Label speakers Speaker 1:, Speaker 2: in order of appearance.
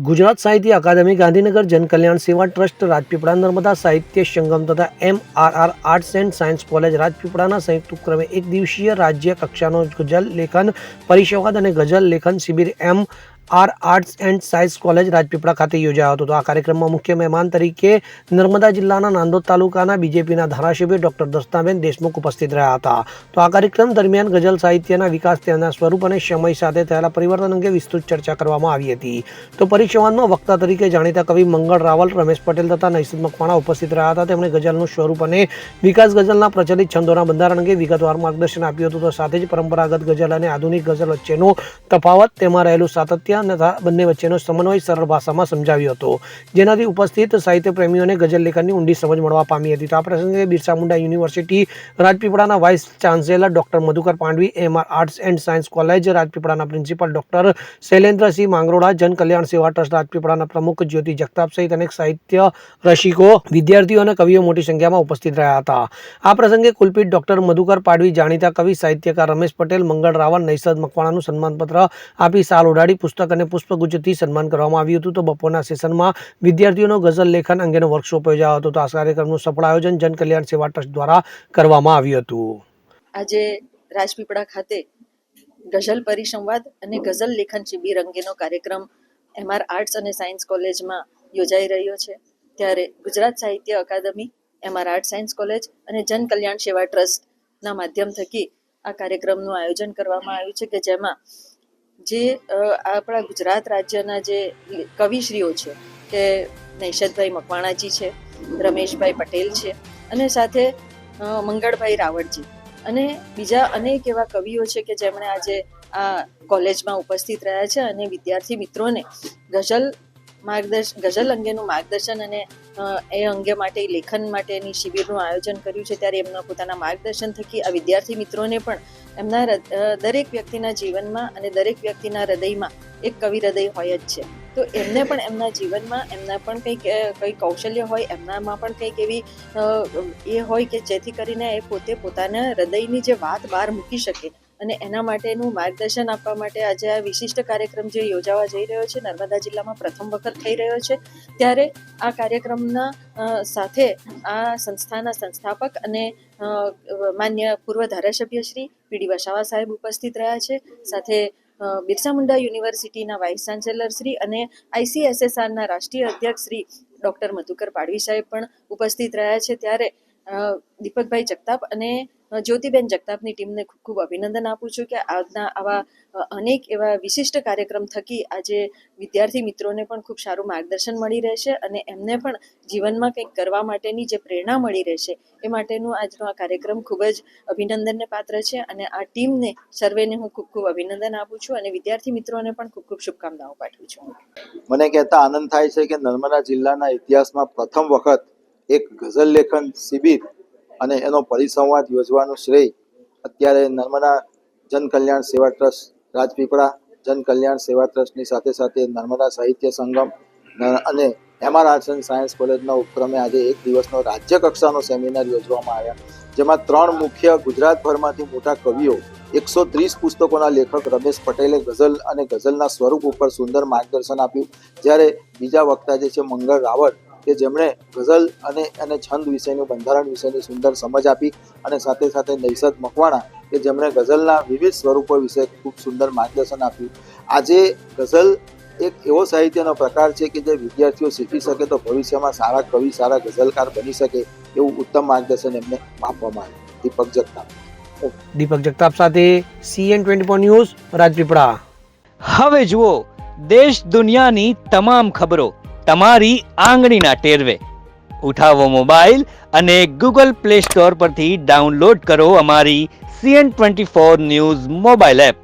Speaker 1: ગુજરાત સાહિત્ય અકાદમી ગાંધીનગર જનકલ્યાણ Seva trust Rajpipla Narmada સાહિત્ય સંગમ તથા MRR arts and science college રાજપીપળાના સંયુક્ત ઉપક્રમે એક દિવસીય રાજ્ય કક્ષાનો ગઝલ લેખન પરિસંવાદ અને ગઝલ લેખન શિબિર MRR arts and science college Rajpipla ખાતે યોજાયો હતો. તો આ કાર્યક્રમમાં મુખ્ય મહેમાન તરીકે નર્મદા જિલ્લાના નાંદોદ તાલુકાના બીજેપીના ધારાસભ્ય ડોક્ટર દર્શનાબેન દેશમુખ ઉપસ્થિત રહ્યા હતા. તો આ કાર્યક્રમ દરમિયાન ગઝલ સાહિત્યના વિકાસ, તેના સ્વરૂપ અને સમય સાથે થયેલા પરિવર્તન અંગે વિસ્તૃત ચર્ચા કરવામાં આવી હતી. તો પરિસંવાદમાં વક્તા તરીકે જાણીતા કવિ મંગળ રાવલ, રમેશ પટેલ તથા નૈસદ મકવાણા ઉપસ્થિત રહ્યા હતા. તેમણે ગઝલનું સ્વરૂપ અને વિકાસ, ગઝલના પ્રચલિત છંદોના બંધારણ અંગે વિગતવાર માર્ગદર્શન આપ્યું હતું. તો સાથે જ પરંપરાગત ગઝલ અને આધુનિક ગઝલ વચ્ચેનો તફાવત, તેમાં રહેલું સાતત્ય તથા બંને વચ્ચેનો સમન્વય સરળ ભાષામાં સમજાવ્યો હતો, જેનાથી ઉપસ્થિત સાહિત્ય પ્રેમીઓને ગઝલ લેખનની ઊંડી સમજ મળવા પામી હતી. તો આ પ્રસંગે બિરસા મુંડા યુનિવર્સિટી રાજપીપળાના vice chancellor doctor Madhukar Pandavi, MR arts and science college રાજપીપળાના principal doctor Shailendrasinh Mangrola, Jankalyan Seva trust રાજપીપળાના પ્રમુખ જ્યોતિ જગતાપ સહિત અનેક સાહિત્ય રસિકો, વિદ્યાર્થીઓ અને કવિઓ મોટી સંખ્યામાં ઉપસ્થિત રહ્યા હતા. આ પ્રસંગે કુલપીઠ ડોક્ટર મધુકર પાંડવી, જાણીતા કવિ સાહિત્યકાર રમેશ પટેલ, મંગળ રાવલ, નૈસદ મકવાણાનું સન્માનપત્ર આપી શાલ ઓઢાડી પુસ્તક અને પુષ્પગુચ્છથી સન્માન કરવામાં આવ્યું હતું. તો બપોરના સેશનમાં વિદ્યાર્થીઓનો ગઝલ લેખન અંગેનો વર્કશોપ યોજાયો હતો. તો આ કાર્યક્રમનું સફળ આયોજન જનકલ્યાણ સેવા ટ્રસ્ટ દ્વારા કરવામાં આવ્યું હતું.
Speaker 2: આજે રાજપીપળા ખાતે ગઝલ પરિસંવાદ અને ગઝલ લેખન શિબિર અંગેનો કાર્યક્રમ MR આર્ટ્સ અને સાયન્સ કોલેજમાં યોજાઈ રહ્યો છે. ત્યારે Gujarat Sahitya Akademi, MR arts science college અને જનકલ્યાણ સેવા ટ્રસ્ટના માધ્યમ થકી આ કાર્યક્રમનું આયોજન કરવામાં આવ્યું છે કે જેમાં જે આપણા ગુજરાત રાજ્યના જે કવિશ્રીઓ છે કે નૈસદભાઈ મકવાણાજી છે, રમેશભાઈ પટેલ છે અને સાથે મંગળભાઈ રાવળજી અને બીજા અનેક એવા કવિઓ છે કે જેમણે આજે આ કોલેજમાં ઉપસ્થિત રહ્યા છે અને વિદ્યાર્થી મિત્રોને ગઝલ અંગેનું માર્ગદર્શન અને એ અંગે માટે લેખન માટેની શિબિરનું આયોજન કર્યું છે. ત્યારે એમના પોતાના માર્ગદર્શન થકી આ વિદ્યાર્થી મિત્રોને પણ એમના દરેક વ્યક્તિના જીવનમાં અને દરેક વ્યક્તિના હૃદયમાં એક કવિ હૃદય હોય જ છે. તો એમને પણ એમના જીવનમાં એમના પણ કંઈક કૌશલ્ય હોય, એમનામાં પણ કંઈક એવી એ હોય કે જેથી કરીને એ પોતે પોતાના હૃદયની જે વાત બહાર મૂકી શકે અને એના માટેનું માર્ગદર્શન આપવા માટે આજે આ વિશિષ્ટ કાર્યક્રમ જે યોજાવા જઈ રહ્યો છે, નર્મદા જિલ્લામાં પ્રથમ વખત થઈ રહ્યો છે. ત્યારે આ કાર્યક્રમના સાથે આ સંસ્થાના સંસ્થાપક અને માન્ય પૂર્વ ધારાસભ્ય શ્રી પીડી વસાવા સાહેબ ઉપસ્થિત રહ્યા છે. સાથે બિરસા મુંડા યુનિવર્સિટીના વાઇસ ચાન્સેલર શ્રી અને ICSSRના રાષ્ટ્રીય અધ્યક્ષ શ્રી ડોક્ટર મધુકર પાંડવી સાહેબ પણ ઉપસ્થિત રહ્યા છે. ત્યારે દીપકભાઈ જગતાપ અને જ્યોતિબેન જગતાપની ટીમને ખૂબ ખૂબ અભિનંદન આપું છું કે આજના આવા અનેક એવા વિશિષ્ટ કાર્યક્રમ થકી આજે વિદ્યાર્થી મિત્રોને પણ ખૂબ સારું માર્ગદર્શન મળી રહેશે અને એમને પણ જીવનમાં કંઈક કરવા માટેની જે પ્રેરણા મળી રહેશે એ માટેનું આજનો આ કાર્યક્રમ ખૂબ જ અભિનંદનને પાત્ર છે. અને આ ટીમને સર્વેને હું ખૂબ ખૂબ અભિનંદન આપું છું અને વિદ્યાર્થી મિત્રોને પણ ખૂબ ખૂબ શુભકામનાઓ પાઠવું છું.
Speaker 3: મને કહેતા આનંદ થાય છે કે નર્મદા જિલ્લાના ઇતિહાસમાં પ્રથમ વખત એક ગઝલ લેખન શિબિર અને એનો પરિસંવાદ યોજવાનું શ્રેય અત્યારે નર્મદા જનકલ્યાણ સેવા ટ્રસ્ટ રાજપીપળા, જનકલ્યાણ સેવા ટ્રસ્ટની સાથે સાથે નર્મદા સાહિત્ય સંગમ અને MR આર્ટ્સ એન્ડ સાયન્સ કોલેજના ઉપક્રમે આજે એક દિવસનો રાજ્ય કક્ષાનો સેમિનાર યોજવામાં આવ્યા, જેમાં 3 મુખ્ય ગુજરાતભરમાંથી મોટા કવિઓ, 130 પુસ્તકોના લેખક રમેશ પટેલે ગઝલ અને ગઝલના સ્વરૂપ ઉપર સુંદર માર્ગદર્શન આપ્યું. જ્યારે બીજા વક્તા જે છે મંગળ રાવળ કે જેમણે ગઝલ અને છંદ વિષયનું બંધારણ વિશેની સુંદર સમજ આપી અને સાથે સાથે નૈસદ મકવાણા કે જેમણે ગઝલના વિવિધ સ્વરૂપો વિશે ખૂબ સુંદર માર્ગદર્શન આપ્યું. આજે ગઝલ એક એવો સાહિત્યનો પ્રકાર છે કે જે વિદ્યાર્થીઓ શીખી શકે તો ભવિષ્યમાં સારા કવિ, સારા ગઝલકાર બની શકે એવું ઉત્તમ માર્ગદર્શન એમને આપવામાં આવ્યું.
Speaker 1: દીપક જગતાપ સાથે CN24 ન્યૂઝ રાજપીપળા.
Speaker 4: હવે જુઓ દેશ દુનિયાની તમામ ખબરો તમારી આંગળીના ટેરવે. ઉઠાવો મોબાઈલ અને Google Play Store પરથી ડાઉનલોડ કરો અમારી CN24 ન્યૂઝ મોબાઈલ એપ.